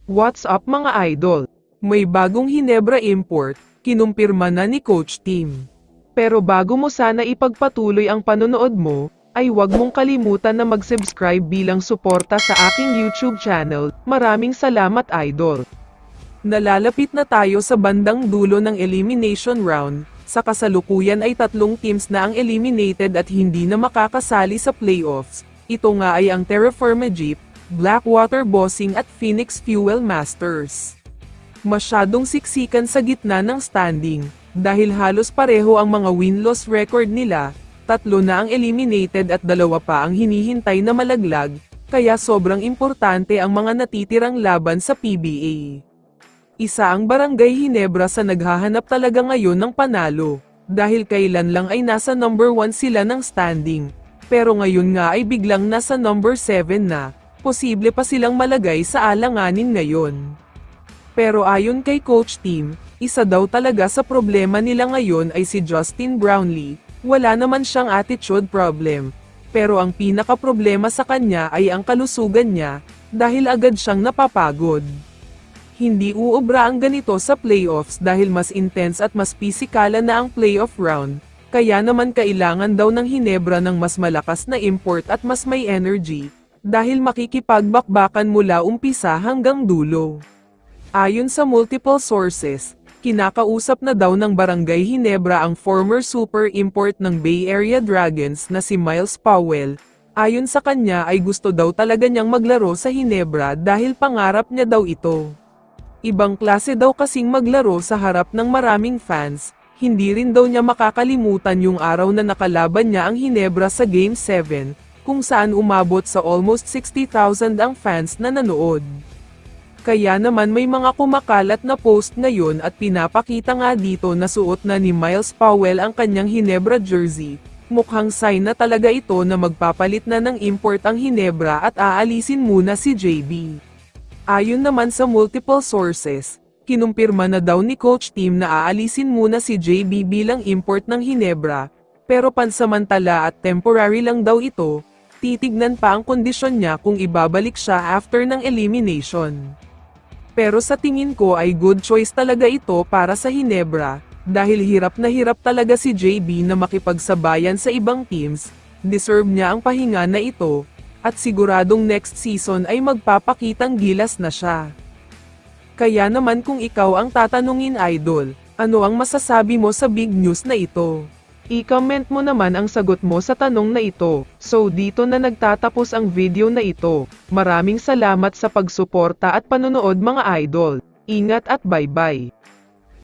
What's up mga idol? May bagong Hinebra import, kinumpirma na ni Coach Team. Pero bago mo sana ipagpatuloy ang panonood mo, ay huwag mong kalimutan na mag-subscribe bilang suporta sa aking YouTube channel. Maraming salamat idol. Nalalapit na tayo sa bandang dulo ng elimination round. Sa kasalukuyan ay 3 teams na ang eliminated at hindi na makakasali sa playoffs. Ito nga ay ang Terraforma Jeep, Blackwater Bossing at Phoenix Fuel Masters. Masyadong siksikan sa gitna ng standing, dahil halos pareho ang mga win-loss record nila. 3 na ang eliminated at 2 pa ang hinihintay na malaglag, kaya sobrang importante ang mga natitirang laban sa PBA. Isa ang Barangay Hinebra sa naghahanap talaga ngayon ng panalo, dahil kailan lang ay nasa number 1 sila ng standing, pero ngayon nga ay biglang nasa number 7 na, posible pa silang malagay sa alanganin ngayon. Pero ayon kay Coach Team, isa daw talaga sa problema nila ngayon ay si Justin Brownlee. Wala naman siyang attitude problem, pero ang pinaka-problema sa kanya ay ang kalusugan niya, dahil agad siyang napapagod. Hindi uubra ang ganito sa playoffs dahil mas intense at mas pisikalan na ang playoff round, kaya naman kailangan daw ng Hinebra ng mas malakas na import at mas may energy, dahil makikipagbakbakan mula umpisa hanggang dulo. Ayon sa multiple sources, kinakausap na daw ng Barangay Hinebra ang former super import ng Bay Area Dragons na si Miles Powell. Ayon sa kanya ay gusto daw talaga niyang maglaro sa Hinebra dahil pangarap niya daw ito. Ibang klase daw kasing maglaro sa harap ng maraming fans, hindi rin daw niya makakalimutan yung araw na nakalaban niya ang Hinebra sa Game 7, kung saan umabot sa almost 60,000 ang fans na nanood. Kaya naman may mga kumakalat na post ngayon at pinapakita nga dito na suot na ni Miles Powell ang kanyang Hinebra jersey. Mukhang sign na talaga ito na magpapalit na ng import ang Hinebra at aalisin muna si JB. Ayon naman sa multiple sources, kinumpirma na daw ni Coach Team na aalisin muna si JB bilang import ng Hinebra, pero pansamantala at temporary lang daw ito, titignan pa ang kondisyon niya kung ibabalik siya after ng elimination. Pero sa tingin ko ay good choice talaga ito para sa Hinebra, dahil hirap na hirap talaga si JB na makipagsabayan sa ibang teams, deserve niya ang pahinga na ito, at siguradong next season ay magpapakitang gilas na siya. Kaya naman kung ikaw ang tatanungin idol, ano ang masasabi mo sa big news na ito? I-comment mo naman ang sagot mo sa tanong na ito. So dito na nagtatapos ang video na ito. Maraming salamat sa pagsuporta at panonood mga idol. Ingat at bye-bye.